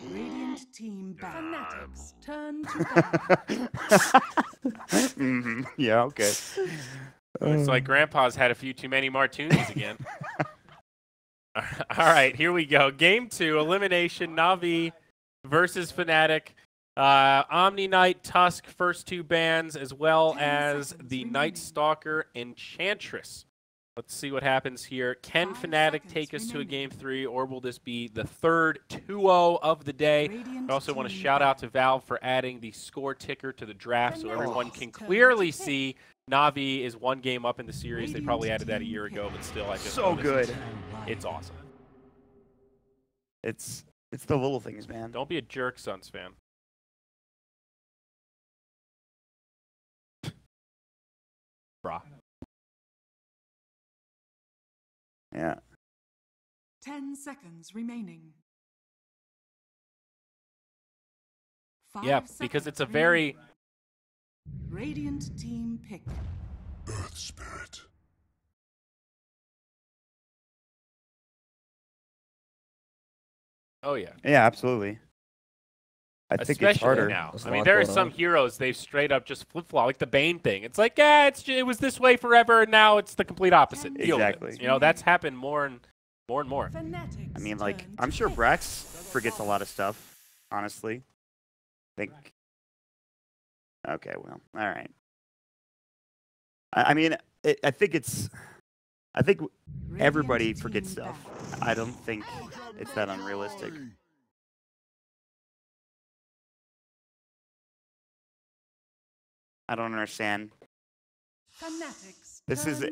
Radiant team Fanatics turn to Yeah, okay. It's like Grandpa's had a few too many martinis again. All right, here we go. Game 2, elimination, Na'Vi versus Fnatic. Omni Knight, Tusk, first 2 bans, as well as the Night Stalker Enchantress. Let's see what happens here. Can Fnatic take us to a Game 3, or will this be the third 2-0 of the day? I also want to shout out to Valve for adding the score ticker to the draft so everyone can clearly see Na'Vi is 1 game up in the series. They probably added that a year ago, but still, I just so good. It's awesome. It's the little things, man. Don't be a jerk, Suns fan. Brah. Yeah. 10 seconds remaining. Yeah, because it's a very... Radiant team pick. Earth Spirit. Oh, yeah. Yeah, absolutely. I think Especially it's harder. now. I mean, there are some heroes they've straight up just flip-flop, like the Bane thing. It's like, yeah, it was this way forever, and now it's the complete opposite. Exactly. You know, that's happened more and more. I mean, like, I'm sure Brax forgets a lot of stuff, honestly. Think. Okay, well, all right. I mean, I think everybody forgets stuff. I don't think it's that unrealistic. I don't understand. This is the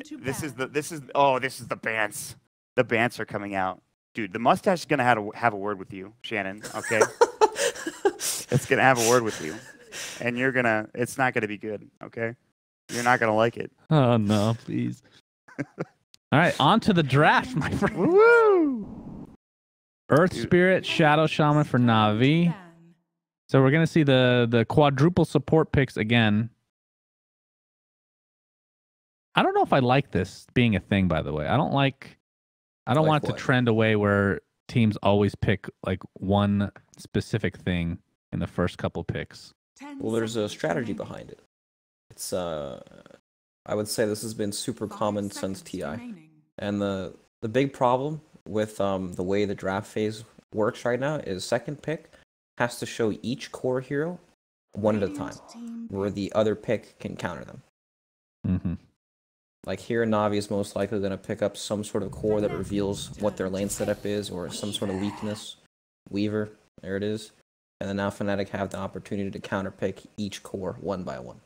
bants. The bants are coming out. Dude, the mustache is gonna have a word with you, Shannon, okay? It's gonna have a word with you. And it's not gonna be good, okay? You're not gonna like it. Oh no, please. All right, on to the draft, my friend. Woo! Earth Spirit, Shadow Shaman for Na'Vi. So we're gonna see the quadruple support picks again. I don't know if I like this being a thing, by the way. I don't want it to trend away where teams always pick like one specific thing in the first couple picks. Well, there's a strategy behind it. It's I would say this has been super common since TI. And the big problem with the way the draft phase works right now is second pick has to show each core hero one at a time, where the other pick can counter them. Mm-hmm. Like here, Na'Vi is most likely going to pick up some sort of core that reveals what their lane setup is, or some sort of weakness. Weaver, there it is. And then now Fnatic have the opportunity to counterpick each core one by one.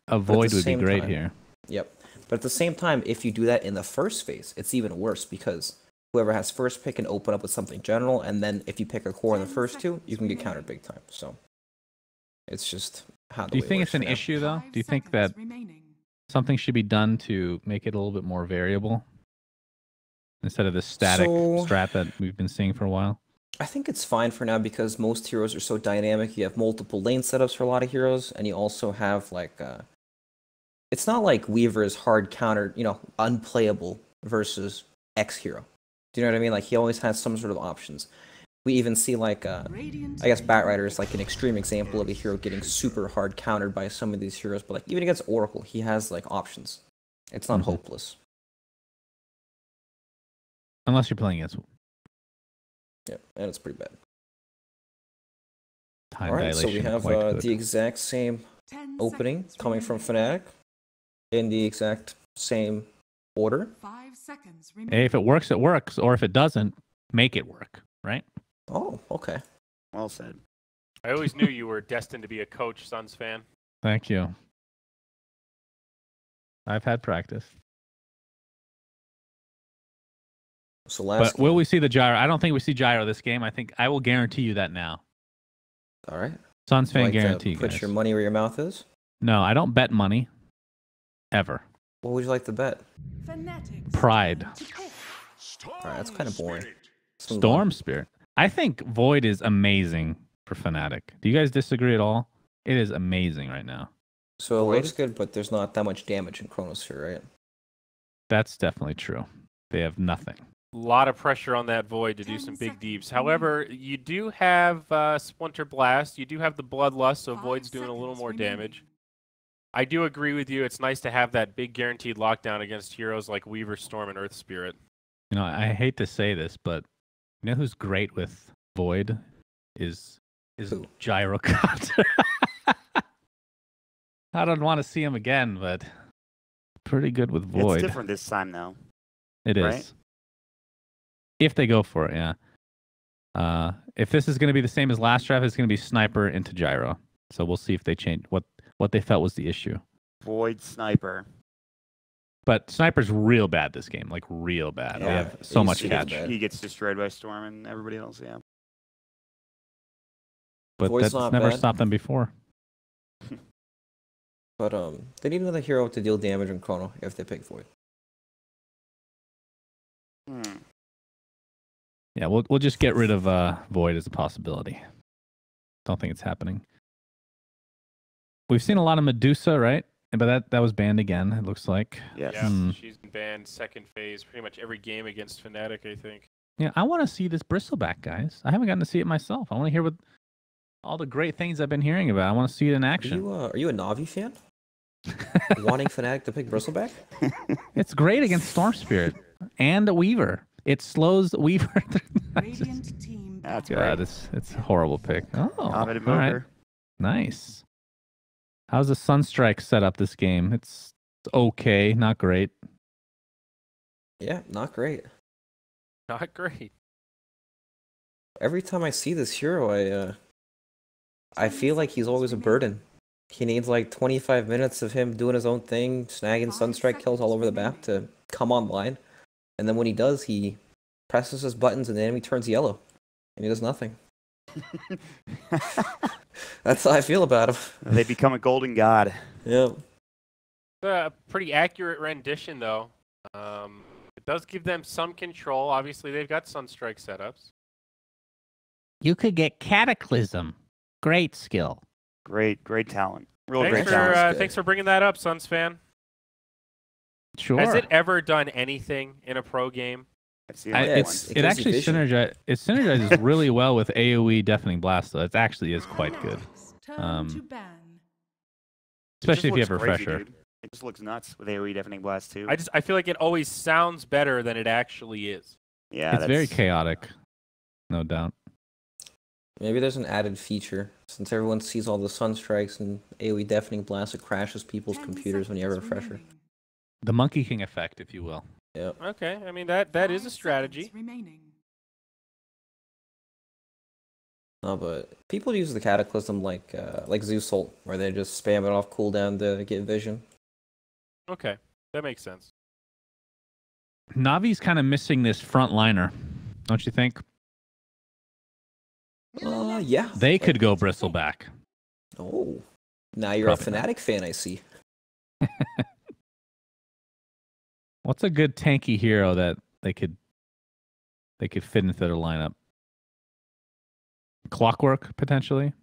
A Void would be great here. Yep. But at the same time, if you do that in the first phase, it's even worse because whoever has first pick can open up with something general, and then if you pick a core in the first 2, you can get countered big time. So it's just how the Do you think it's an issue, though? Do you think that something should be done to make it a little bit more variable instead of this static strat that we've been seeing for a while? I think it's fine for now because most heroes are so dynamic. You have multiple lane setups for a lot of heroes, and you also have like it's not like Weaver is hard countered, unplayable versus X hero. Do you know what I mean? Like he always has some sort of options. We even see like I guess Batrider is like an extreme example of a hero getting super hard countered by some of these heroes, but like even against Oracle, he has like options. It's not hopeless. Unless you're playing against. Yeah, and it's pretty bad. Time All right, so we have the exact same opening coming from Fnatic in the exact same order. 5 seconds Hey, if it works, it works. Or if it doesn't, make it work, right? Oh, okay. Well said. I always knew you were destined to be a coach, Suns fan. Thank you. I've had practice. So last but will we see the gyro? I don't think we see gyro this game. I will guarantee you that now. All right. Suns fan like guarantee, put guys. your money where your mouth is? No, I don't bet money. Ever. What would you like to bet? Pride. All right, that's kind of boring. Storm Spirit. I think Void is amazing for Fnatic. Do you guys disagree at all? It is amazing right now. So it looks good, but there's not that much damage in Chronosphere, right? That's definitely true. They have nothing. lot of pressure on that Void to do 10 some big seconds deeps. remaining. However, you do have Splinter Blast. You do have the Bloodlust, so 5 Void's doing a little seconds more remaining. damage. I do agree with you. It's nice to have that big guaranteed lockdown against heroes like Weaver, Storm, and Earth Spirit. You know, I hate to say this, but you know who's great with Void is Who? Gyrocopter. I don't want to see him again, but pretty good with Void. It's different this time, though. It is. right? If they go for it, yeah. If this is going to be the same as last draft, it's going to be Sniper into Gyro. So we'll see if they change what they felt was the issue. Void Sniper. But Sniper's real bad this game, like real bad. They Yeah, have so much he's catch. bad. He gets destroyed by Storm and everybody else, yeah. But Void's that's not never bad. stopped them before. But they need another hero to deal damage on Chrono if they pick Void. Yeah, we'll just get rid of Void as a possibility. Don't think it's happening. We've seen a lot of Medusa, right? But that was banned again, it looks like. Yes. Yeah, she's been banned second phase pretty much every game against Fnatic, I think. Yeah, I want to see this Bristleback, guys. I haven't gotten to see it myself. I want to hear what all the great things I've been hearing about. I want to see it in action. Are you a Navi fan? Wanting Fnatic to pick Bristleback? It's great against Storm Spirit and a Weaver. It slows Weaver. Radiant team That's battle. great. It's a horrible pick. Oh, Dominant all right. mover. Nice. How's the Sunstrike set up this game? It's okay, not great. Yeah, not great. Not great. Every time I see this hero, I feel like he's always a burden. He needs like 25 minutes of him doing his own thing, snagging Sunstrike kills all over the map to come online. And then when he does, he presses his buttons and the enemy turns yellow. And he does nothing. That's how I feel about him. They become a golden god. Yeah. It's a pretty accurate rendition, though. It does give them some control. Obviously, they've got Sunstrike setups. You could get Cataclysm. Great skill. Great talent. Real Thanks great for, talent. thanks for bringing that up, Suns fan. Sure. Has it ever done anything in a pro game? That's the Yeah, only it It gives actually you vision. synergizes really well with AoE Deafening Blast, though. It actually is quite good. Turn to ban. It just Especially if you have a looks crazy, refresher. dude. It just looks nuts with AoE Deafening Blast, too. I feel like it always sounds better than it actually is. Yeah, It's very that's- chaotic, no doubt. Maybe there's an added feature. Since everyone sees all the Sunstrikes and AoE Deafening Blast, it crashes people's 10 computers when you have a seconds refresher. remaining. The Monkey King effect, if you will. Yeah. Okay, I mean that is a 5 strategy. seconds remaining. No, but people use the Cataclysm like Zeus Ult, where they just spam it off cooldown to get vision. Okay, that makes sense. Navi's kind of missing this front liner, don't you think? Yeah. They could go Bristleback. Oh, now you're Probably a not. Fnatic fan, I see. What's a good tanky hero that they could fit into their lineup? Clockwork, potentially?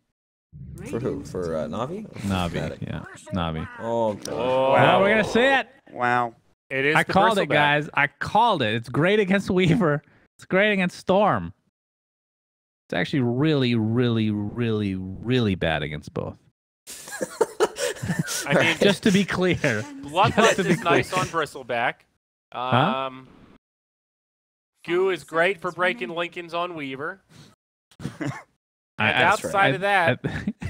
For who? For Navi? Or for Navi, Fnatic? yeah. Navi. Oh, God. Oh, Well, we're going to see it. Wow. It is. I the called it, Bristleback. guys. I called it. It's great against Weaver. It's great against Storm. It's actually really, really, really, really bad against both. I mean, Just to be clear. 10 Bloodlust Just to be is nice clear. on Bristleback. Huh? Goo is great for seconds breaking remaining. Lincolns on Weaver. And That's outside right. of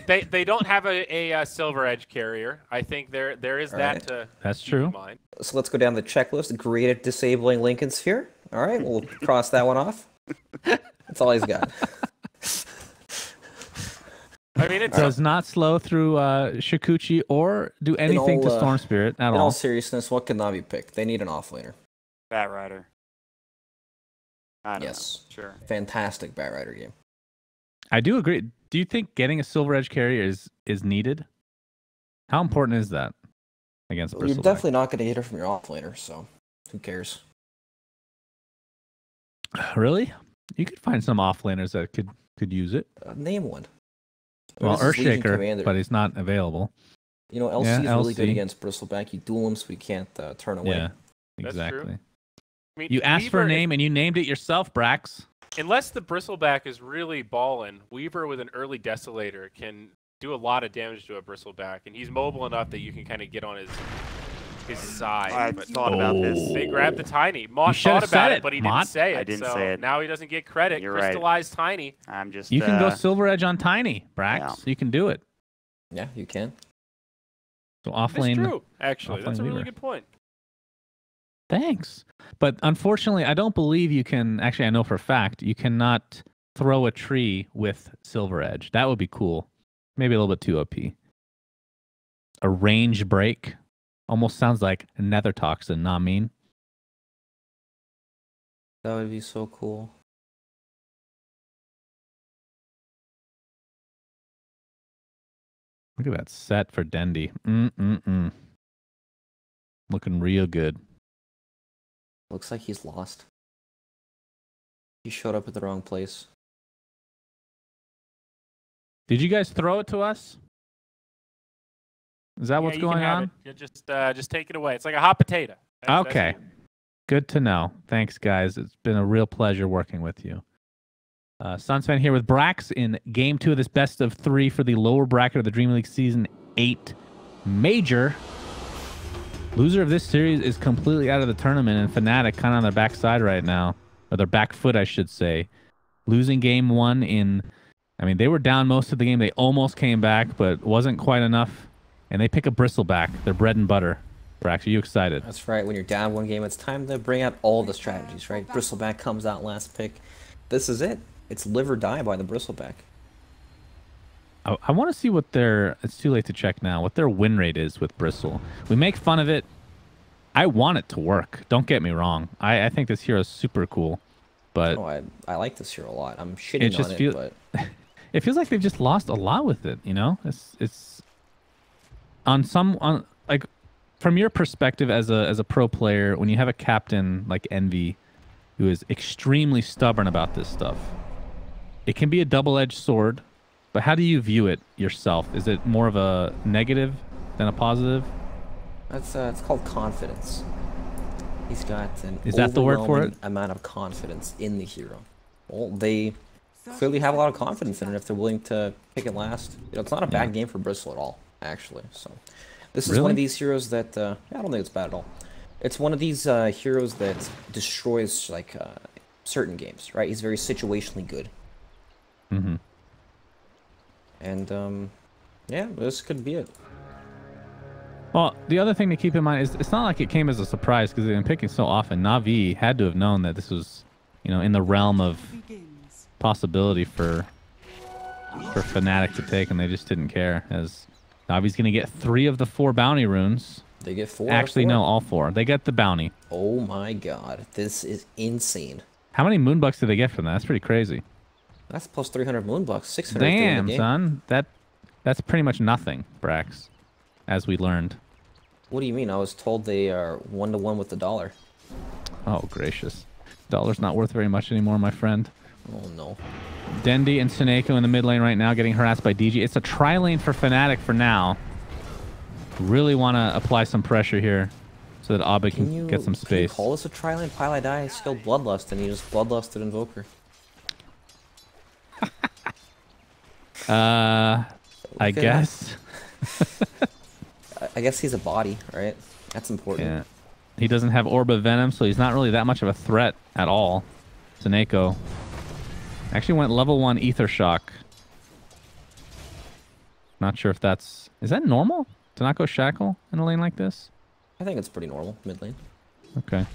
that, they don't have a Silver Edge carrier. I think there is All that right. to That's keep true. in mind. So let's go down the checklist. Great at disabling Lincoln Sphere. All right, we'll cross that one off. That's all he's got. I mean, it's Does not slow through Shikuchi or do anything to all, Storm Spirit at In all all. seriousness, what can Navi pick? They need an offlaner. Bat Rider. I don't Yes. know. Sure. Fantastic Bat Rider game. I do agree. Do you think getting a Silver Edge carrier is needed? How important is that against Well, you're Bristleback? definitely not going to get it from your offlaner, so who cares? Really? You could find some offlaners that could use it. Name one. Well, This is Legion Earthshaker, Commander. but he's not available. You know, LC Yeah, is really good LC. against Bristleback. You duel him so he can't turn away. Yeah, That's true. exactly. I mean, You asked for a Weaver, name and you named it yourself, Brax. unless the bristleback is really balling, Weaver with an early Desolator can do a lot of damage to a bristleback, and he's mobile enough that you can kind of get on his side. I but thought about this. they grabbed the Tiny. Mott should've thought about said it, it, but he Mott. didn't say it. I didn't so say it. now he doesn't get credit. You're right. Crystallized Tiny. I'm just. You can go Silver Edge on Tiny, Brax. Yeah. You can do it. Yeah, you can. So off That's lane. true, actually. That's a offlane really Weaver. good point. Thanks. But unfortunately, I don't believe you can. Actually, I know for a fact you cannot throw a tree with Silver Edge. That would be cool. Maybe a little bit too OP. A range break almost sounds like Nether Toxin, not mean. That would be so cool. Look at that set for Dendy. Looking real good. Looks like he's lost. He showed up at the wrong place. Did you guys throw it to us? Is that what's you can going have on? it. You just take it away. It's like a hot potato. That's Okay. it. Good to know. Thanks, guys. It's been a real pleasure working with you. Sunspan here with Brax in Game 2 of this best of 3 for the lower bracket of the Dream League Season 8 Major. Loser of this series is completely out of the tournament, and Fnatic kind of on their backside right now. Or their back foot, I should say. Losing Game 1 in... I mean, they were down most of the game. They almost came back, but wasn't quite enough. And they pick a bristleback, their bread and butter. Brax, are you excited? That's right. When you're down one game, it's time to bring out all the strategies, right? Bristleback comes out last pick. This is it. It's live or die by the bristleback. I want to see what their... It's too late to check now. What their win rate is with Bristle. We make fun of it. I want it to work. Don't get me wrong. I think this hero is super cool. But Oh, I like this hero a lot. I'm shitting on it, but... it feels like they've just lost a lot with it, you know? It's like from your perspective as a pro player, when you have a captain like Envy who is extremely stubborn about this stuff, it can be a double-edged sword, but how do you view it yourself? Is it more of a negative than a positive? That's it's called confidence. He's got an Is that the word for it? overwhelming amount of confidence in the hero. Well, they clearly have a lot of confidence in it if they're willing to pick it last. You know, it's not a bad game for Bristle at all, actually. So, this is one of these heroes that I don't think it's bad at all. It's one of these heroes that destroys like certain games, right? He's very situationally good. Mm-hmm. And yeah, this could be it. Well, the other thing to keep in mind is it's not like it came as a surprise because they've been picking so often. Na'Vi had to have known that this was, you know, in the realm of possibility for Fnatic to take, and they just didn't care. As Na'Vi's going to get 3 of the 4 bounty runes. They get 4. Actually, no, all 4. They get the bounty. Oh my god, this is insane. How many moonbucks did they get from that? That's pretty crazy. That's plus 300 moonbucks, 600. Damn, son, that's pretty much nothing, Brax, as we learned. What do you mean? I was told they are 1-to-1 with the dollar. Oh, gracious. Dollar's not worth very much anymore, my friend. Oh, no. Dendy and Sineko in the mid lane right now getting harassed by DG. It's a tri-lane for Fnatic for now. Really want to apply some pressure here so that Abed can get some space. Can you call this a tri-lane? Pile I die, skilled Bloodlust, and he just Bloodlusted Invoker. I guess. I guess he's a body, right? That's important. Yeah. He doesn't have Orb of Venom, so he's not really that much of a threat at all. Sineko actually went level 1 Ether Shock. Not sure if that's... Is that normal to not go Shackle in a lane like this? I think it's pretty normal, mid lane. Okay. I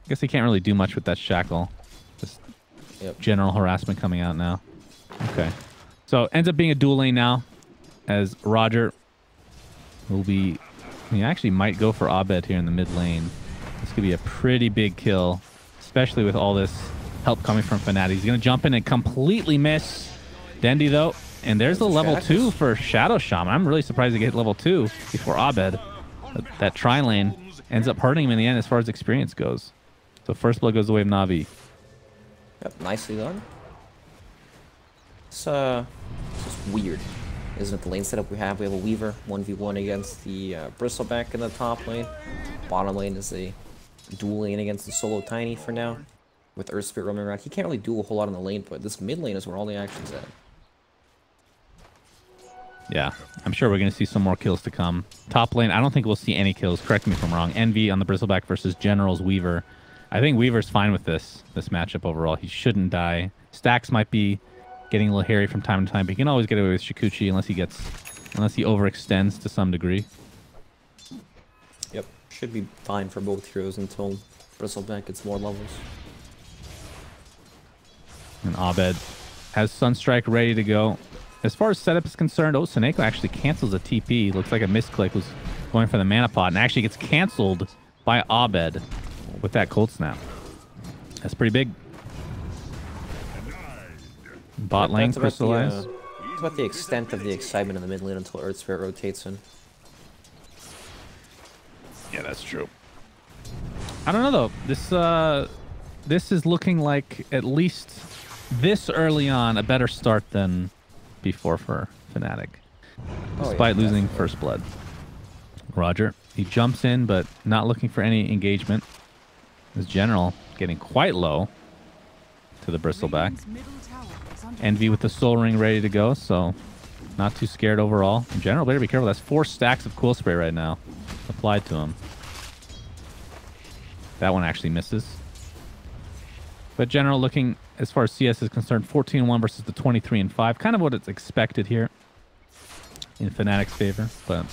guess he can't really do much with that Shackle. Just general harassment coming out now. Okay. So ends up being a dual lane now, as Roger will be... He actually might go for Abed here in the mid lane. This could be a pretty big kill, especially with all this help coming from Fnatic. He's going to jump in and completely miss Dendy, though. And there's the level 2 for Shadow Shaman. I'm really surprised to get level 2 before Abed. That tri-lane ends up hurting him in the end as far as experience goes. So first blood goes the way of Na'Vi. Yep, nicely done. It's just weird, isn't it? The lane setup we have a Weaver 1v1 against the Bristleback in the top lane. Bottom lane is a dueling against the solo Tiny for now. With Earth Spirit roaming around. He can't really do a whole lot on the lane, but this mid lane is where all the action's at. Yeah, I'm sure we're going to see some more kills to come. Top lane, I don't think we'll see any kills. Correct me if I'm wrong. Envy on the Bristleback versus General's Weaver. I think Weaver's fine with this matchup overall. He shouldn't die. Stacks might be getting a little hairy from time to time, but he can always get away with Shikuchi unless he overextends to some degree. Yep, should be fine for both heroes until Bristleback gets more levels. And Abed has Sunstrike ready to go. As far as setup is concerned, Seneko actually cancels a TP. Looks like a misclick, was going for the mana pot, and actually gets canceled by Abed with that cold snap. That's pretty big. Bot lane crystallized. It's about the extent of the excitement in the mid lane until Earth Spirit rotates in. Yeah, that's true. I don't know though. This is looking like, at least this early on, a better start than before for Fnatic, despite losing first blood. Roger, he jumps in, but not looking for any engagement. His General getting quite low to the Bristleback. Envy with the Soul Ring ready to go, so not too scared overall. In general, better be careful. That's 4 stacks of Cool Spray right now applied to him. That one actually misses. But General looking, as far as CS is concerned, 14-1 versus the 23-5. Kind of what it's expected here in Fnatic's favor, but...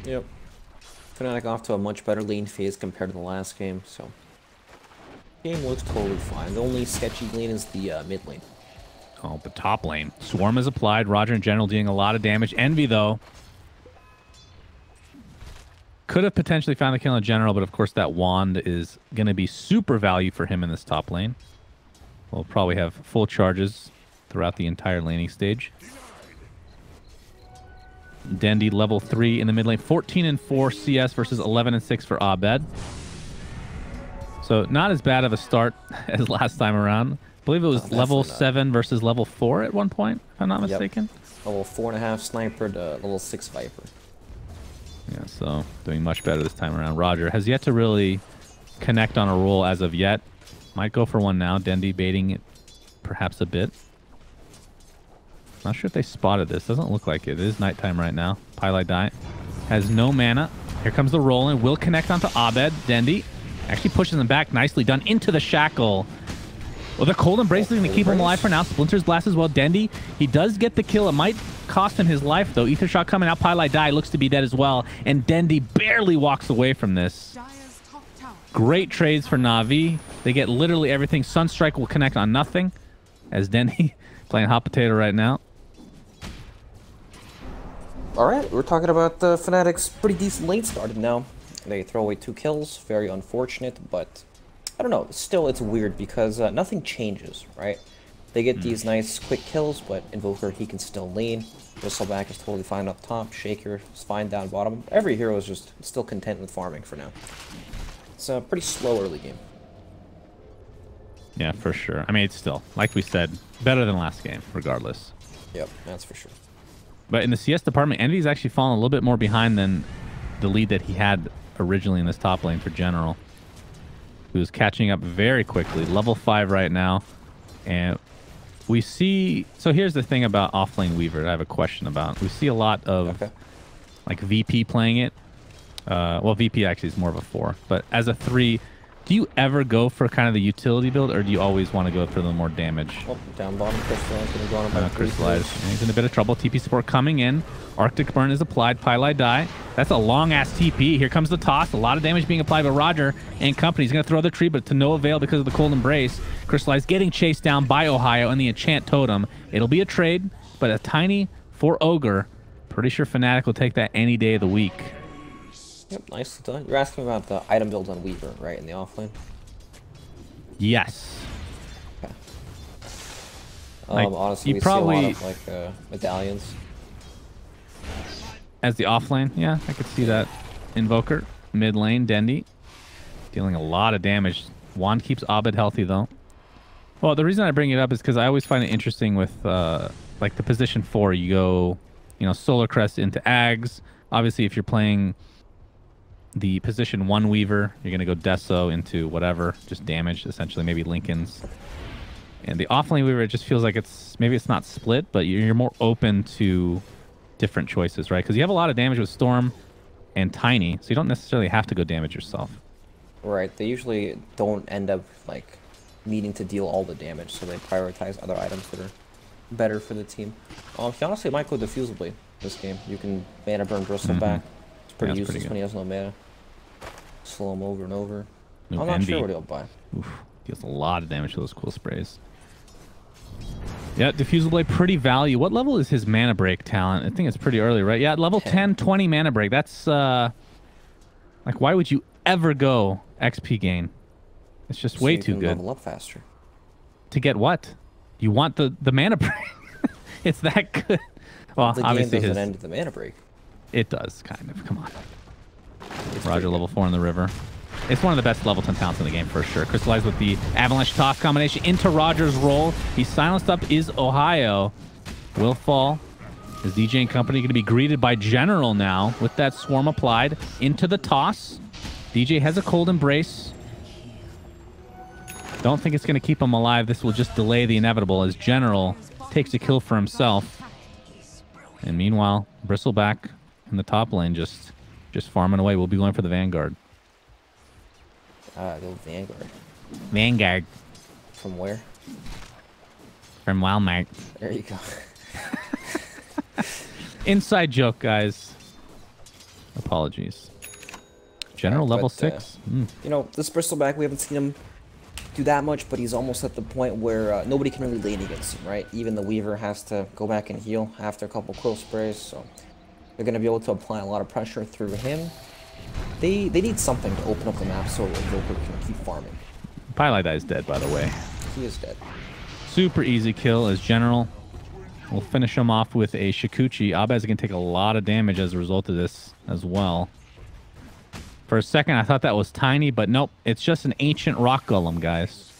Yep. Fnatic off to a much better lane phase compared to the last game, so... Game looks totally fine. The only sketchy lane is the mid lane. Oh, the top lane. Swarm is applied. Roger and General dealing a lot of damage. Envy, though, could have potentially found the kill on General, but of course that wand is going to be super value for him in this top lane. We'll probably have full charges throughout the entire laning stage. Dendi level 3 in the mid lane. 14-4 CS versus 11-6 for Abed. So not as bad of a start as last time around. I believe it was level 7 versus level 4 at one point, if I'm not mistaken. Yep. Level 4.5 Sniper to level 6 Viper. Yeah, so doing much better this time around. Roger has yet to really connect on a roll as of yet. Might go for one now. Dendi baiting it perhaps a bit. Not sure if they spotted this. Doesn't look like it. It is nighttime right now. Pylai Die has no mana. Here comes the roll and will connect onto Abed. Dendi actually pushes him back. Nicely done into the shackle. Well, the Cold Embrace is going to keep him alive for now. Splinter's Blast as well. Dendi, he does get the kill. It might cost him his life, though. Ether Shot coming out. Pylai Die looks to be dead as well. And Dendi barely walks away from this. Great trades for Na'Vi. They get literally everything. Sunstrike will connect on nothing, as Dendi playing hot potato right now. Alright, we're talking about Fnatic's pretty decent late start now. They throw away 2 kills. Very unfortunate, but... I don't know, still it's weird because nothing changes, right? They get these nice quick kills, but Invoker, he can still lane. Bristleback is totally fine up top. Shaker is fine down bottom. Every hero is just still content with farming for now. It's a pretty slow early game. Yeah, for sure. I mean, it's still, like we said, better than last game, regardless. Yep, that's for sure. But in the CS department, Envy's actually fallen a little bit more behind than the lead that he had originally in this top lane for General. Who's catching up very quickly. Level 5 right now. And we see... So here's the thing about offlane Weaver I have a question about. We see a lot of like VP playing it. Well, VP actually is more of a 4. But as a 3, do you ever go for kind of the utility build, or do you always want to go for the more damage? Oh, down bottom, Crystallize going to go on about Crystallize. He's in a bit of trouble. TP support coming in. Arctic Burn is applied. Pylai Die. That's a long-ass TP. Here comes the toss. A lot of damage being applied by Roger and company. He's going to throw the tree, but to no avail because of the Cold Embrace. Crystallize getting chased down by Ohio and the Enchant Totem. It'll be a trade, but a tiny for Ogre. Pretty sure Fnatic will take that any day of the week. Yep, nicely done. You're asking about the item build on Weaver, right, in the offlane? Yes. Okay. Like, honestly, we probably see a lot of medallions. As the offlane, yeah, I could see that. Invoker, mid lane, Dendi, dealing a lot of damage. Wand keeps Abed healthy, though. Well, the reason I bring it up is because I always find it interesting with, like, the position 4. You go, you know, Solar Crest into Ags. Obviously, if you're playing the position 1 Weaver. You're going to go Deso into whatever, just damage, essentially, maybe Lincoln's. And the offlane Weaver, it just feels like maybe it's not split, but you're more open to different choices, right? Because you have a lot of damage with Storm and Tiny, so you don't necessarily have to go damage yourself. Right, they usually don't end up like needing to deal all the damage, so they prioritize other items that are better for the team. He honestly might go Diffusal Blade this game. You can mana burn Bristleback. It's pretty useless when he has no mana. Slow him over and over. No, I'm not sure what he'll buy. Oof, deals a lot of damage to those cool sprays. Yeah, Diffusal Blade, pretty value. What level is his mana break talent? I think it's pretty early, right? Yeah, level 10, 20 mana break. That's, like, why would you ever go XP gain? It's just way too good. Level up faster. To get what? You want the mana break. It's that good. Well, the obviously game doesn't end the mana break. It does, kind of. Come on. Roger, level 4 in the river. It's one of the best level 10 talents in the game for sure. Crystallized with the Avalanche Toss combination into Roger's roll. He's silenced up is Ohio. Will fall. Is DJ and company going to be greeted by General now with that swarm applied into the toss? DJ has a cold embrace. Don't think it's going to keep him alive. This will just delay the inevitable as General takes a kill for himself. And meanwhile, Bristleback in the top lane just farming away. We'll be going for the Vanguard. Go Vanguard. Vanguard. From where? From Walmart. There you go. Inside joke, guys. Apologies. General level 6. You know, this Bristleback, we haven't seen him do that much, but he's almost at the point where nobody can really lane against him, right? Even the Weaver has to go back and heal after a couple quill sprays, so they're going to be able to apply a lot of pressure through him. They need something to open up the map so Invoker can keep farming. Pylite is dead, by the way. He is dead. Super easy kill as General. We'll finish him off with a Shikuchi. Abez can take a lot of damage as a result of this as well. For a second, I thought that was Tiny, but nope. It's just an ancient rock golem, guys.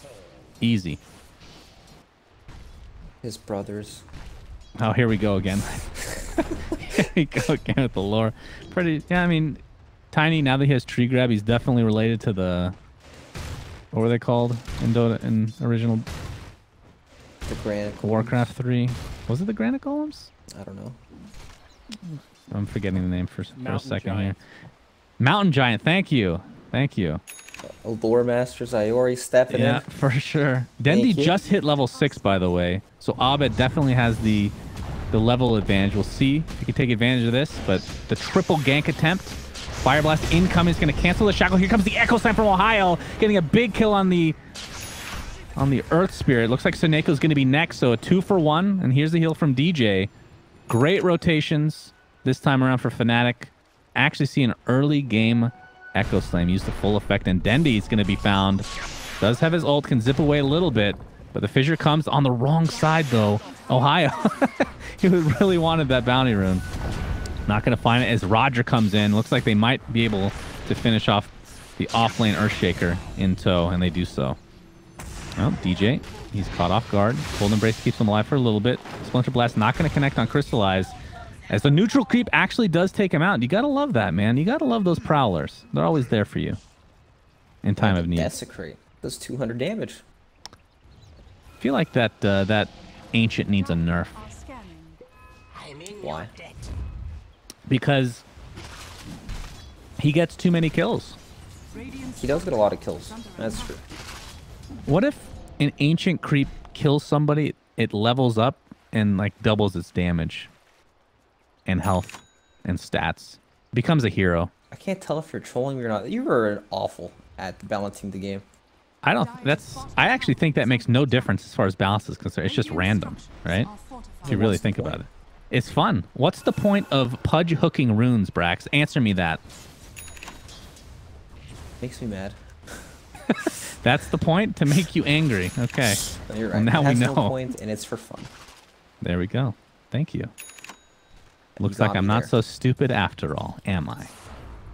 Easy. His brothers. Oh, here we go again. Here we go again with the lore. Pretty, yeah, I mean, Tiny, now that he has Tree Grab, he's definitely related to the... What were they called in Dota, in original... The Granite Warcraft 3. Was it the Granite Golems? I don't know. I'm forgetting the name for a second here. Mountain Giant, thank you. Thank you. Lore Masters, Iori stepping in. Yeah, for sure. Dendi just hit level 6, by the way. So Abed definitely has the level advantage. We'll see if he can take advantage of this. But the triple gank attempt. Fire Blast incoming is going to cancel the shackle. Here comes the Echo Slam from Ohio. Getting a big kill on the Earth Spirit. Looks like Soneko's going to be next. So a 2-for-1. And here's the heal from DJ. Great rotations this time around for Fnatic. Actually see an early game Echo Slam use the full effect, and Dendi's going to be found. Does have his ult, can zip away a little bit, but the fissure comes on the wrong side though. Ohio, he really wanted that bounty rune. Not going to find it as Roger comes in. Looks like they might be able to finish off the offlane Earthshaker in tow, and they do so. Well, DJ, he's caught off guard. Cold Embrace keeps him alive for a little bit. Splinter Blast not going to connect on Crystallize. As the neutral creep actually does take him out. You gotta love that, man. You gotta love those Prowlers. They're always there for you in time of need. Desecrate. Does 200 damage. I feel like that Ancient needs a nerf. Why? Because he gets too many kills. He does get a lot of kills. That's true. What if an Ancient creep kills somebody, it levels up and like doubles its damage? And health and stats. Becomes a hero. I can't tell if you're trolling me or not. You were awful at balancing the game. I actually think that makes no difference as far as balance is concerned. It's just random, right? If you really think about it. It's fun. What's the point of pudge hooking runes, Brax? Answer me that. Makes me mad. That's the point? To make you angry. Okay. No, you're right. Well, now we know. No point, and it's for fun. There we go. Thank you. Looks like I'm not so stupid after all, am I?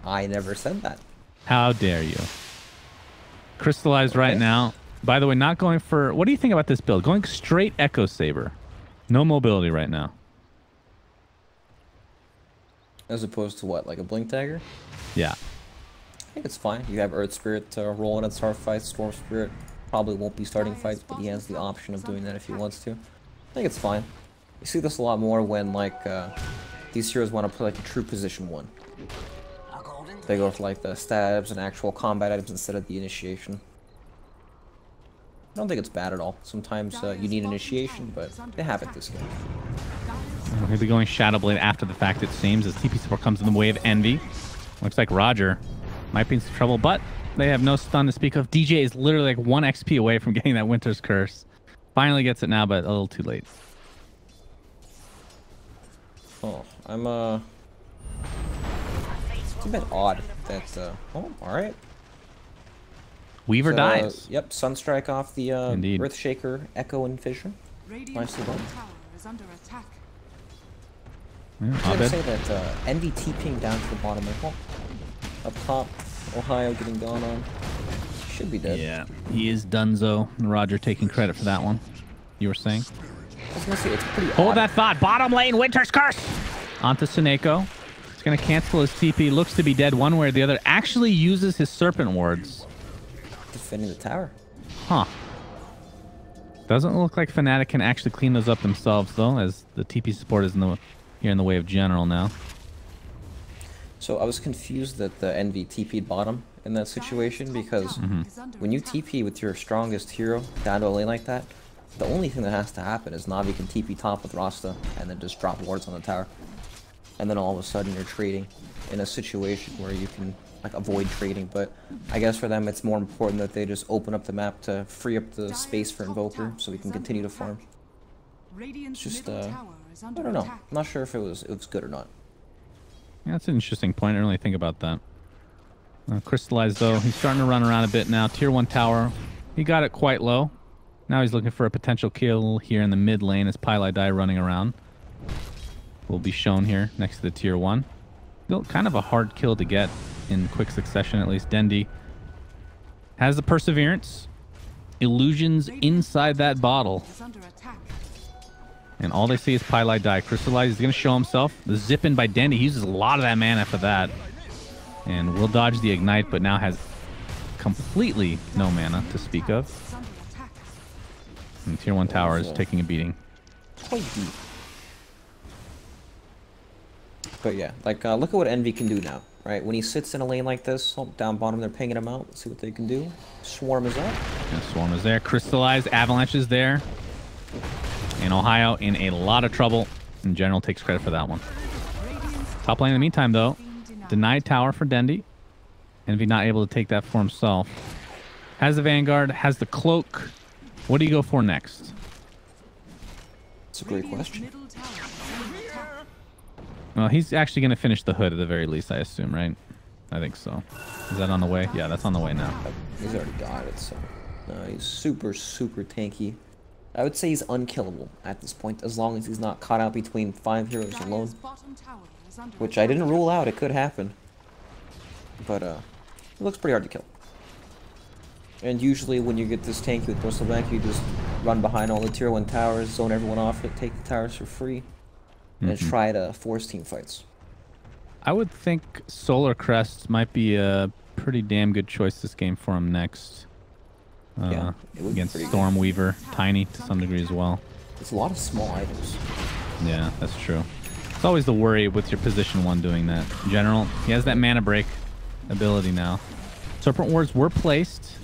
I never said that. How dare you? Crystallized right now. By the way, not going for... What do you think about this build? Going straight Echo Saber. No mobility right now. As opposed to what? Like a Blink Dagger? Yeah. think it's fine. You have Earth Spirit rolling at start fights. Storm Spirit probably won't be starting fights, but he has the option of doing that if he wants to. I think it's fine. You see this a lot more when like these heroes want to play like a true position 1. They go for like the stabs and actual combat items instead of the initiation. I don't think it's bad at all. Sometimes you need initiation, but they have it this game. He'll be going Shadow Blade after the fact, it seems, as TP support comes in the way of Envy. Looks like Roger might be in some trouble, but they have no stun to speak of. DJ is literally like 1 XP away from getting that Winter's Curse. Finally gets it now, but a little too late. Oh, I'm it's a bit odd that oh, alright. Weaver dies. Yep, Sunstrike off the Indeed. Earthshaker, Echo, and Fissure. Nicely done. I was gonna say that Envy TPing down to the bottom as well. Up top, Ohio getting gone on. Should be dead. Yeah, he is donezo. Roger taking credit for that one. You were saying? I was gonna say it's pretty Hold odd. that thought. Bottom lane, Winter's Curse! Onto Seneko. He's going to cancel his TP. Looks to be dead one way or the other. Actually uses his Serpent Wards. Defending the tower. Huh. Doesn't look like Fnatic can actually clean those up themselves, though, as the TP support is here in the way of General now. So I was confused that the Envy TP'd bottom in that situation, because when you TP with your strongest hero down to a lane like that, the only thing that has to happen is Na'Vi can TP top with Rasta and then just drop wards on the tower. And then all of a sudden you're trading in a situation where you can like avoid trading. But I guess for them it's more important that they just open up the map to free up the space for Invoker so we can continue to farm. It's just I don't know. I'm not sure if it was good or not. Yeah, that's an interesting point. I didn't really think about that. Crystallized, though. He's starting to run around a bit now. Tier 1 tower. He got it quite low. Now he's looking for a potential kill here in the mid lane as Pylai running around. Will be shown here next to the tier 1. Still kind of a hard kill to get in quick succession, at least. Dendi has the Perseverance. Illusions inside that bottle. And all they see is Pylai. Crystallize is going to show himself. The zip in by Dendi. He uses a lot of that mana for that. And will dodge the Ignite, but now has completely no mana to speak of. And tier 1 tower is taking a beating. Quite deep. But yeah, like look at what Envy can do now, right? When he sits in a lane like this, down bottom they're pinging him out. Let's see what they can do. Swarm is up. Yeah, Swarm is there. Crystallize, Avalanche is there. And Ohio in a lot of trouble. And General takes credit for that one. Top lane in the meantime, though. Denied tower for Dendi. Envy not able to take that for himself. Has the Vanguard, has the Cloak. What do you go for next? That's a great question. Well, he's actually going to finish the Hood at the very least, I assume, right? I think so. Is that on the way? Yeah, that's on the way now. He's already got it, so... No, he's super, super tanky. I would say he's unkillable at this point, as long as he's not caught out between 5 heroes alone. Which I didn't rule out, it could happen. But, it looks pretty hard to kill. And usually when you get this tanky with Bristleback, you just run behind all the tier 1 towers, zone everyone off it, take the towers for free, and try to force team fights. I would think Solar Crest might be a pretty damn good choice this game for him next. Yeah, against Stormweaver, tiny to some degree as well. It's a lot of small items. Yeah, that's true. It's always the worry with your position 1 doing that. In general, he has that mana break ability now. Serpent Wards were placed.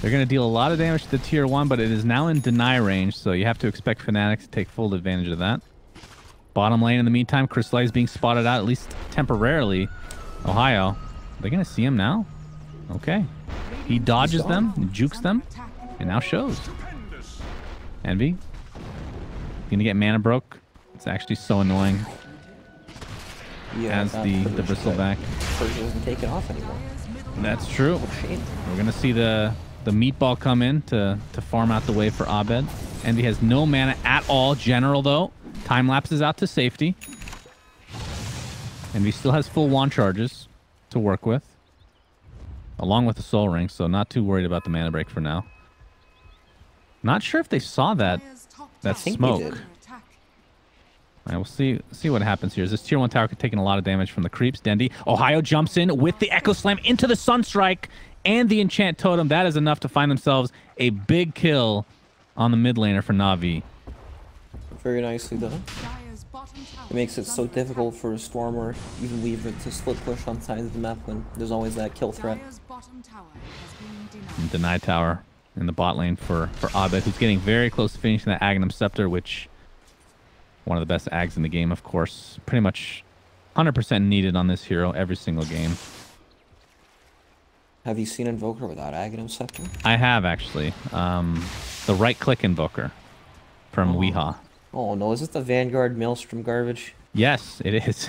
They're going to deal a lot of damage to the tier 1, but it is now in deny range, so you have to expect Fnatic to take full advantage of that. Bottom lane in the meantime, Crystallize being spotted out, at least temporarily. Ohio, are they going to see him now? Okay. He dodges them, jukes them, and now shows. Envy. Going to get mana broke. It's actually so annoying. Yeah, as the Bristleback. Persia doesn't take it off anymore. That's true. We're going to see the meatball come in to farm out the way for Abed. Envy has no mana at all. General, though. Time lapses out to safety. Envy still has full wand charges to work with, along with the soul ring, so not too worried about the mana break for now. Not sure if they saw that smoke. All right, we'll see what happens here. Is this tier 1 tower taking a lot of damage from the creeps? Dendi. Ohio jumps in with the Echo Slam into the Sunstrike and the Enchant Totem. That is enough to find themselves a big kill on the mid laner for Na'Vi. Very nicely done. It makes it so difficult for a Storm or even Weaver to split push on sides of the map when there's always that kill threat. And deny tower in the bot lane for Abed, who's getting very close to finishing that Aghanim Scepter, which one of the best Ags in the game, of course. Pretty much 100% needed on this hero every single game. Have you seen Invoker without Aghanim Scepter? I have, actually. The right-click Invoker from Weehaw. Oh no, is it the Vanguard Maelstrom garbage? Yes, it is.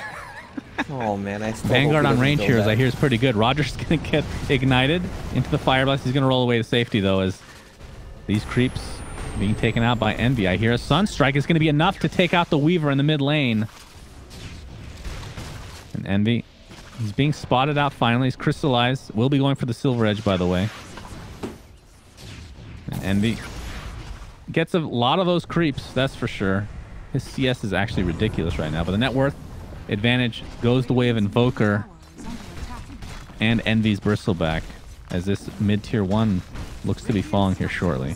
Oh man, I still Vanguard hope he on range doesn't heroes, build I hear, is pretty good. Roger's going to get ignited into the Fire Blast. He's going to roll away to safety, though, as these creeps being taken out by Envy. I hear a Sunstrike is going to be enough to take out the Weaver in the mid lane. And Envy, he's being spotted out finally. He's crystallized. Will be going for the Silver Edge, by the way. And Envy gets a lot of those creeps, that's for sure. His CS is actually ridiculous right now, but the net worth advantage goes the way of Invoker and Envy's Bristleback, as this mid-tier 1 looks to be falling here shortly.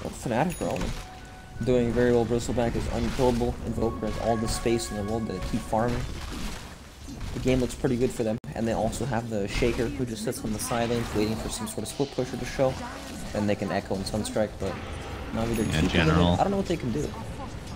Well, Fnatic are only doing very well. Bristleback is unkillable. Invoker has all the space in the world to keep farming. The game looks pretty good for them, and they also have the Shaker, who just sits on the side lanes waiting for some sort of split pusher to show, and they can Echo and Sunstrike, but Na'Vi, they're keeping general. it. I don't know what they can do.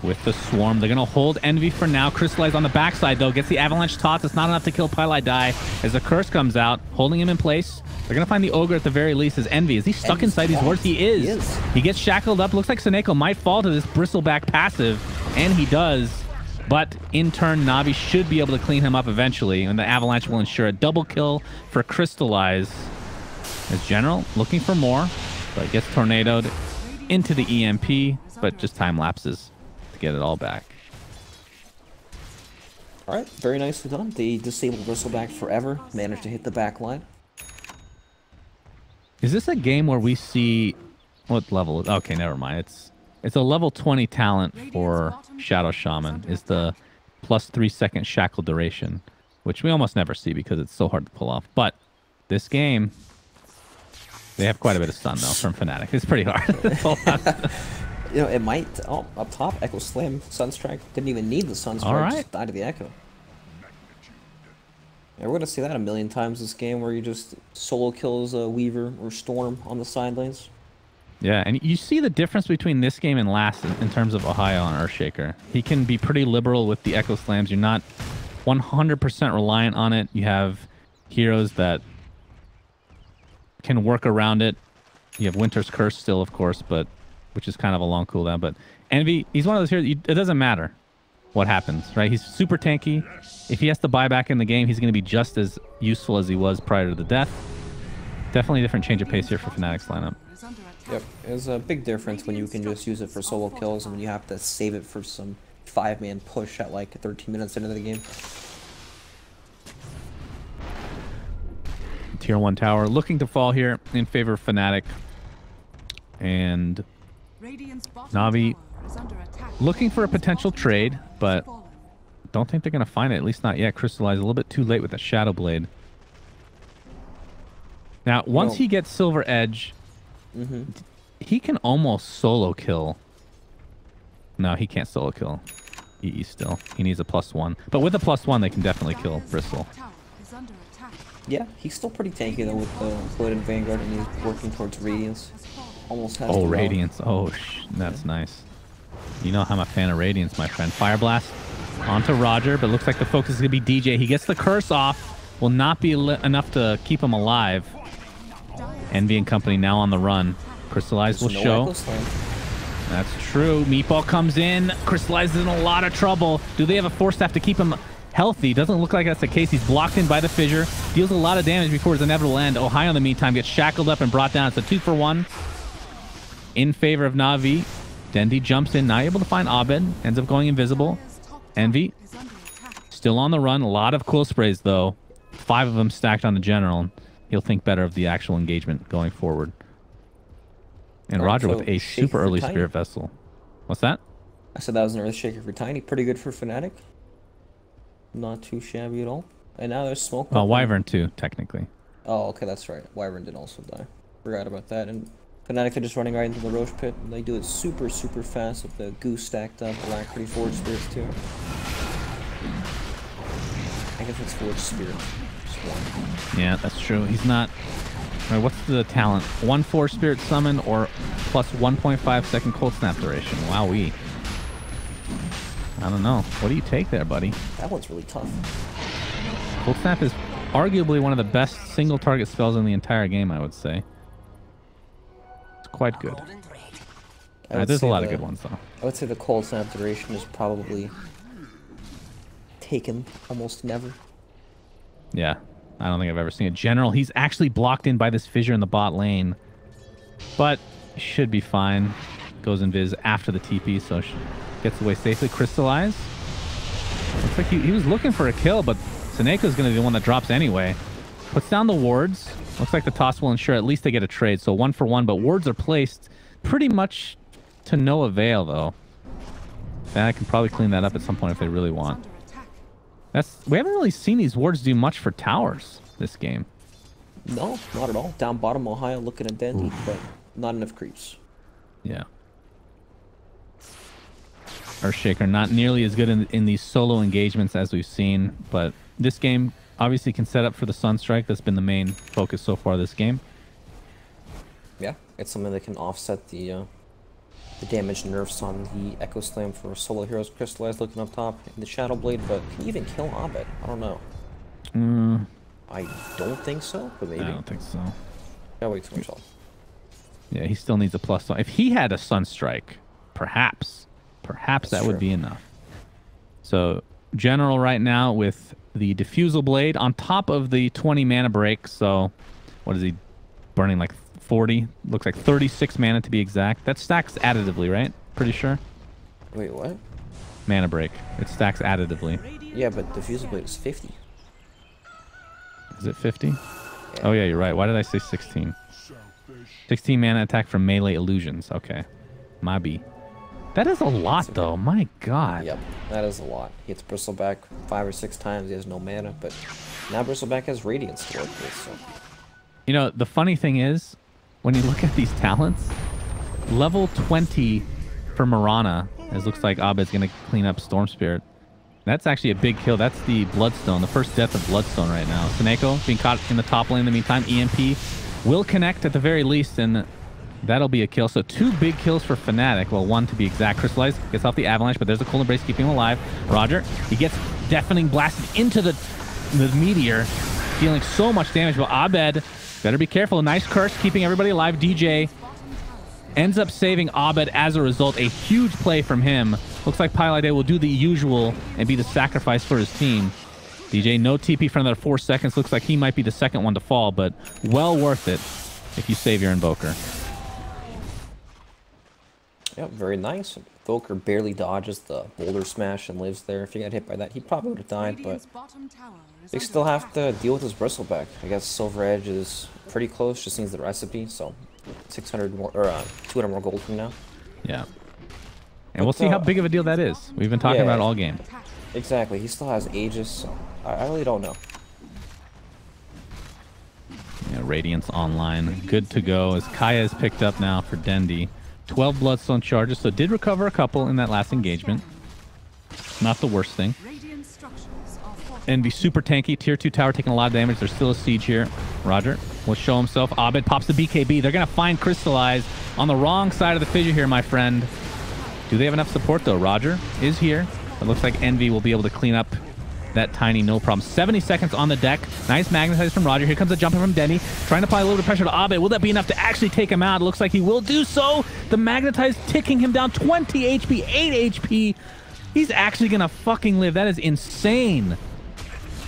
With the Swarm, they're going to hold Envy for now. Crystallize on the backside, though. Gets the Avalanche Toss. It's not enough to kill Pylai Die. As the Curse comes out, holding him in place. They're going to find the Ogre at the very least as Envy. Is he stuck Envy's inside these wards? He is. He gets shackled up. Looks like Seneko might fall to this Bristleback passive, and he does. But in turn, Na'Vi should be able to clean him up eventually, and the Avalanche will ensure a double kill for Crystallize. As General looking for more, but gets tornadoed into the EMP, but just time lapses to get it all back. All right, very nicely done. They disabled Bristleback forever, managed to hit the back line. Is this a game where we see what level? Okay, never mind. It's a level 20 talent for Shadow Shaman. Is the plus 3 second shackle duration, which we almost never see because it's so hard to pull off. But this game, they have quite a bit of stun though from Fnatic. It's pretty hard to pull off. You know, it might. Oh, up top, Echo Slam, Sunstrike. Didn't even need the Sunstrike. All right. Just died to the Echo. Yeah, we're gonna see that a million times this game, where you just solo kills a Weaver or Storm on the side lanes. Yeah, and you see the difference between this game and last in terms of Ohio and Earthshaker. He can be pretty liberal with the Echo Slams. You're not 100% reliant on it. You have heroes that can work around it. You have Winter's Curse still, of course, but which is kind of a long cooldown. But Envy, he's one of those heroes. It doesn't matter what happens, right? He's super tanky. If he has to buy back in the game, he's going to be just as useful as he was prior to the death. Definitely a different change of pace here for Fnatic's lineup. Yep, there's a big difference when you can just use it for solo kills and when you have to save it for some 5-man push at like 13 minutes into the game. Tier 1 tower looking to fall here in favor of Fnatic. And Na'Vi looking for a potential trade, but don't think they're going to find it, at least not yet. Crystallize a little bit too late with that Shadow Blade. Now, once he gets Silver Edge, he can almost solo kill. No, he can't solo kill EE still. He needs a +1. But with a +1, they can definitely kill Bristle. Yeah, he's still pretty tanky though with the Flood and Vanguard, and he's working towards Radiance. Almost has Oh, Radiance. Oh, that's nice. You know I'm a fan of Radiance, my friend. Fire Blast onto Roger, but looks like the focus is going to be DJ. He gets the curse off. Will not be enough to keep him alive. Envy and company now on the run. Crystallize will show. That's true. Meatball comes in. Crystallize is in a lot of trouble. Do they have a Force Staff to keep him healthy? Doesn't look like that's the case. He's blocked in by the fissure. Deals a lot of damage before his inevitable end. Ohio, in the meantime, gets shackled up and brought down. It's a 2-for-1 in favor of Na'Vi. Dendi jumps in, not able to find Abed. Ends up going invisible. Envy still on the run. A lot of cool sprays, though. 5 of them stacked on the general. He'll think better of the actual engagement going forward. And Roger with a super early Spirit Vessel. What's that? I said that was an Earthshaker for Tiny. Pretty good for Fnatic. Not too shabby at all. And now there's smoke. Oh, Wyvern too, technically. Oh, okay, that's right. Wyvern did also die. Forgot about that. And Fnatic are just running right into the Roche pit. And they do it super, super fast with the Goose stacked up. Alacrity, Forge Spirits too. I guess it's Forge Spirit. Just one. Yeah, that's true. He's not... All right, what's the talent? 1 Forge Spirit summon or plus 1.5 second cold snap duration. Wowee. I don't know. What do you take there, buddy? That one's really tough. Cold snap is arguably one of the best single target spells in the entire game, I would say. It's quite good. There's a lot of good ones, though. I would say the cold snap duration is probably taken almost never. Yeah, I don't think I've ever seen a general. He's actually blocked in by this fissure in the bot lane, but should be fine. Goes invis after the TP, so gets away safely. Crystallize. Looks like he was looking for a kill, but Seneca's going to be the one that drops anyway. Puts down the wards. Looks like the toss will ensure at least they get a trade, so 1 for 1, but wards are placed pretty much to no avail, though. And I can probably clean that up at some point if they really want. We haven't really seen these wards do much for towers this game. No, not at all. Down bottom, Ohio looking at Dendy, but not enough creeps. Yeah. Earthshaker not nearly as good in these solo engagements as we've seen, but this game obviously can set up for the Sunstrike. That's been the main focus so far this game. Yeah, it's something that can offset the damage nerfs on the Echo Slam for solo heroes. Crystallize looking up top in the Shadow Blade, but can you even kill Abed? I don't know. I don't think so, but maybe. I don't think so. Yeah, wait too much else. Yeah, he still needs a plus one. If he had a Sunstrike, perhaps that would be enough. So general right now with the Diffusal Blade on top of the 20 mana break. So what is he burning, like 40? Looks like 36 mana to be exact. That stacks additively, right? Pretty sure. Wait, what? Mana break. It stacks additively. Yeah, but Diffusal Blade is 50. Is it 50? Yeah. Oh yeah, you're right. Why did I say 16? 16 mana attack from melee illusions. Okay. Mabi. That is a lot, though. My God. Yep, that is a lot. He hits Bristleback 5 or 6 times. He has no mana, but now Bristleback has Radiance to work with. So. You know, the funny thing is, when you look at these talents, level 20 for Mirana, as looks like Abed's going to clean up Storm Spirit. That's actually a big kill. That's the Bloodstone, the first death of Bloodstone right now. Seneko being caught in the top lane in the meantime. EMP will connect at the very least, and that'll be a kill. So 2 big kills for Fnatic. Well, 1 to be exact. Crystallize gets off the Avalanche, but there's a Cold Embrace keeping him alive. Roger, he gets Deafening blasted into the Meteor, dealing so much damage. But Abed, better be careful. Nice curse, keeping everybody alive. DJ ends up saving Abed as a result. A huge play from him. Looks like Pylade will do the usual and be the sacrifice for his team. DJ, no TP for another 4 seconds. Looks like he might be the second one to fall, but well worth it if you save your Invoker. Yep, very nice. Invoker barely dodges the Boulder Smash and lives there. If he got hit by that, he probably would have died, but they still have to deal with his Bristleback. I guess Silver Edge is pretty close, just needs the recipe, so 600 more, or 200 more gold from now. Yeah. And we'll see how big of a deal that is. We've been talking about it all game. Exactly. He still has Aegis, so I really don't know. Yeah, Radiance online. Good to go as Kaya is picked up now for Dendi. 12 Bloodstone charges, so did recover a couple in that last engagement. Not the worst thing. And be super tanky. Tier 2 tower taking a lot of damage. There's still a siege here. Roger will show himself. Abed pops the BKB. They're going to find Crystallize on the wrong side of the fissure here, my friend. Do they have enough support, though? Roger is here. It looks like Envy will be able to clean up that Tiny, no problem. 70 seconds on the deck. Nice magnetize from Roger. Here comes a jumping from Denny. Trying to apply a little bit of pressure to Abed. Will that be enough to actually take him out? It looks like he will do so. The magnetize ticking him down. 20 HP, 8 HP. He's actually going to fucking live. That is insane.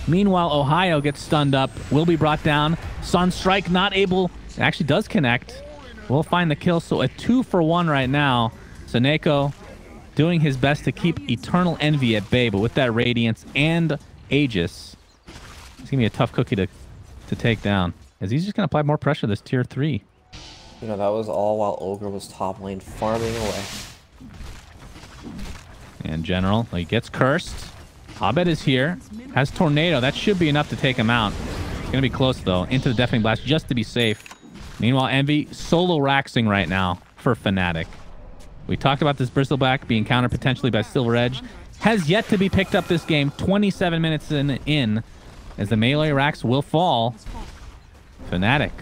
Meanwhile, Ohio gets stunned up. Will be brought down. Sunstrike not able. It actually does connect. We'll find the kill. So a 2 for 1 right now. Seneko doing his best to keep Eternal Envy at bay, but with that Radiance and Aegis, it's going to be a tough cookie to take down, as he's just going to apply more pressure to this tier 3. You know, that was all while Ogre was top lane farming away. And General, he gets cursed. Abed is here. Has Tornado. That should be enough to take him out. It's going to be close, though. Into the Deafening Blast just to be safe. Meanwhile, Envy solo raxing right now for Fnatic. We talked about this Bristleback being countered potentially by Silver Edge. Has yet to be picked up this game. 27 minutes in as the melee racks will fall. Fnatic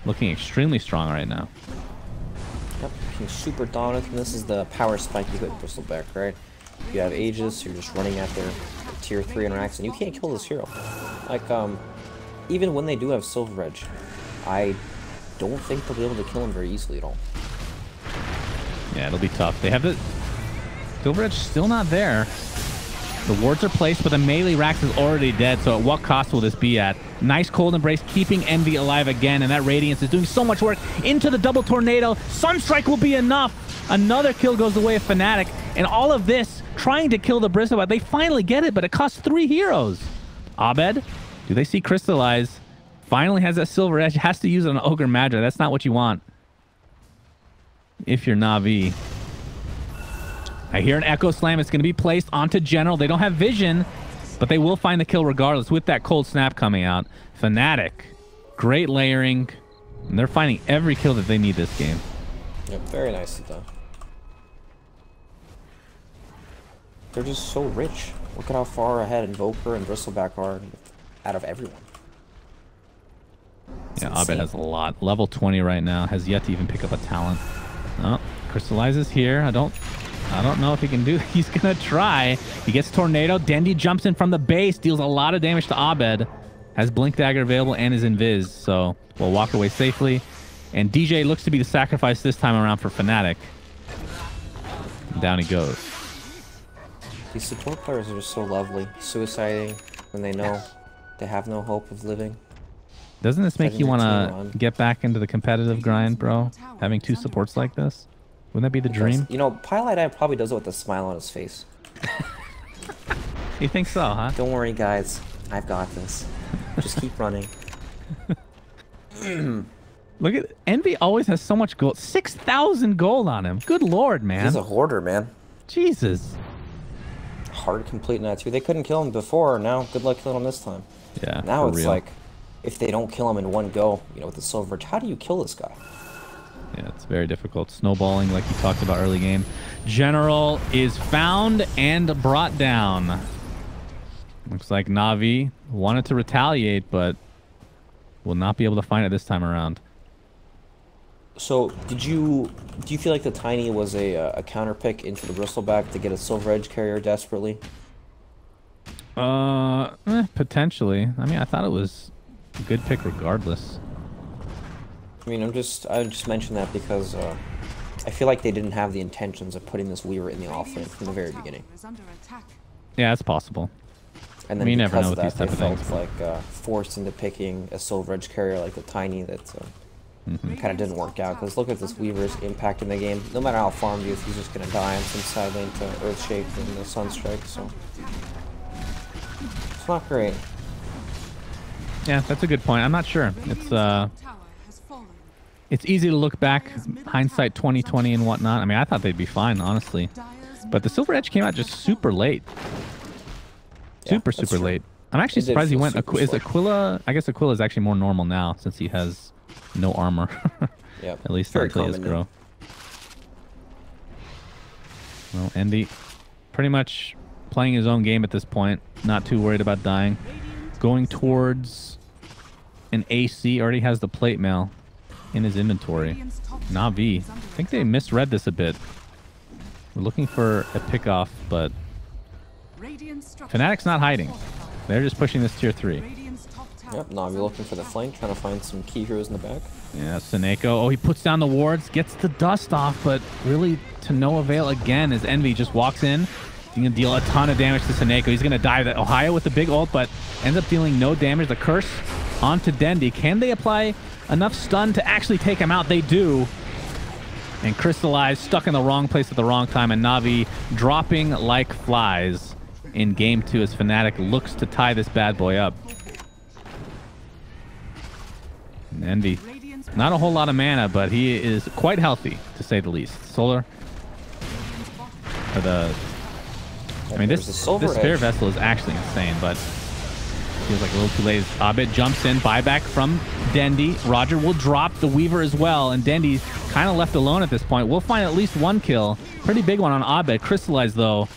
looking extremely strong right now. Yep, looking super dominant. And this is the power spike you hit Bristleback, right? You have Aegis, you're just running at their tier 3 interacts, and you can't kill this hero. Like, even when they do have Silver Edge, I don't think they'll be able to kill him very easily at all. Yeah, it'll be tough. They have the Silver Edge still not there. The wards are placed, but the melee Rax is already dead, so at what cost will this be at? Nice Cold Embrace, keeping Envy alive again, and that Radiance is doing so much work into the double Tornado. Sunstrike will be enough. Another kill goes the way of Fnatic, and all of this trying to kill the Bristleback. They finally get it, but it costs 3 heroes. Abed, do they see Crystallize? Finally has that Silver Edge, has to use it on Ogre Magi. That's not what you want if you're Na'Vi. I hear an Echo Slam. It's going to be placed onto General. They don't have vision, but they will find the kill regardless with that Cold Snap coming out. Fnatic, great layering, and they're finding every kill that they need this game. Yep, very nicely done. They're just so rich. Look at how far ahead Invoker and Bristleback are out of everyone. Yeah, Abed has a lot. Level 20 right now. Has yet to even pick up a talent. Oh, Crystallizes here. I don't know if he can do. He's gonna try. He gets Tornado. Dendi jumps in from the base, deals a lot of damage to Abed. Has Blink Dagger available and is invis, so we'll walk away safely. And DJ looks to be the sacrifice this time around for Fnatic. And down he goes. These support players are just so lovely, suiciding when they know they have no hope of living. Doesn't this make you want to get back into the competitive grind, bro? Having 2 supports like this? Wouldn't that be the dream? You know, Pilot Eye probably does it with a smile on his face. You think so, huh? Don't worry, guys. I've got this. Just keep running. Look at Envy always has so much gold. 6,000 gold on him. Good lord, man. He's a hoarder, man. Jesus. Hard to complete Natus. They couldn't kill him before. Now, good luck killing him this time. Yeah. Now it's real. like, if they don't kill him in one go, you know, with the Silver Edge, how do you kill this guy? Yeah, it's very difficult. Snowballing, like you talked about early game. General is found and brought down. Looks like Na'Vi wanted to retaliate, but will not be able to find it this time around. So, do you feel like the Tiny was a counter pick into the Bristleback to get a Silver Edge carrier desperately? Potentially. I mean, I thought it was a good pick regardless. I mean, I just mentioned that because I feel like they didn't have the intentions of putting this Weaver in the offlane from the very beginning. Yeah, it's possible. And then you never know of with these that, type they of felt things. like forced into picking a Silver Edge carrier like the Tiny that kind of didn't work out. Because look at this Weaver's impact in the game. No matter how farmed he is, he's just going to die on some side lane to Earthshake and the Sunstrike. So it's not great. Yeah, that's a good point. I'm not sure. It's easy to look back, hindsight 2020 and whatnot. I mean, I thought they'd be fine, honestly. But the Silver Edge came out just super late. Super late. I'm actually surprised he went. Is Aquila? I guess Aquila is actually more normal now since he has no armor. Yep. At least until his grow. Well, Envy pretty much playing his own game at this point. Not too worried about dying. Going towards an AC. Already has the plate mail in his inventory. Na'Vi. I think they misread this a bit. We're looking for a pickoff, but Fnatic's not hiding. They're just pushing this tier 3. Yep, Na'Vi looking for the flank, trying to find some key heroes in the back. Yeah, Seneko. Oh, he puts down the wards, gets the dust off, but really to no avail again as Envy just walks in. He's going to deal a ton of damage to Seneko. He's going to die to Ohio with the big ult, but ends up dealing no damage. The curse onto Dendi. Can they apply enough stun to actually take him out? They do. And Crystallize stuck in the wrong place at the wrong time, and Na'Vi dropping like flies in game 2 as Fnatic looks to tie this bad boy up. And Envy, not a whole lot of mana, but he is quite healthy, to say the least. Solar, or the I mean, this Spare Vessel is actually insane, but feels like a little too late. Abed jumps in, buyback from Dendi. Roger will drop the Weaver as well, and Dendi's kind of left alone at this point. We'll find at least one kill. Pretty big one on Abed. Crystallized, though,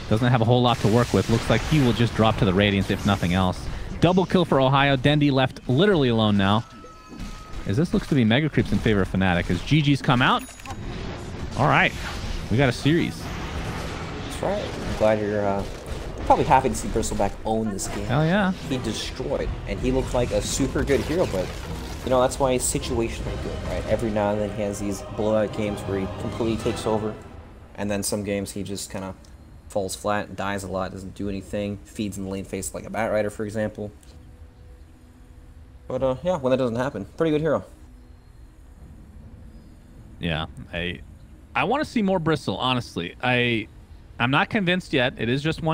doesn't have a whole lot to work with. Looks like he will just drop to the Radiance, if nothing else. Double kill for Ohio. Dendi left literally alone now. As this looks to be mega creeps in favor of Fnatic, as GG's come out. All right, we got a series. That's right. I'm glad you're probably happy to see Bristleback own this game. Hell yeah. He destroyed, and he looked like a super good hero, but you know, that's why he's situationally good, right? Every now and then he has these blowout games where he completely takes over, and then some games he just kind of falls flat, dies a lot, doesn't do anything, feeds in the lane face like a Bat Rider, for example. But yeah, when that doesn't happen, pretty good hero. Yeah, I want to see more Bristle, honestly. I'm not convinced yet. It is just one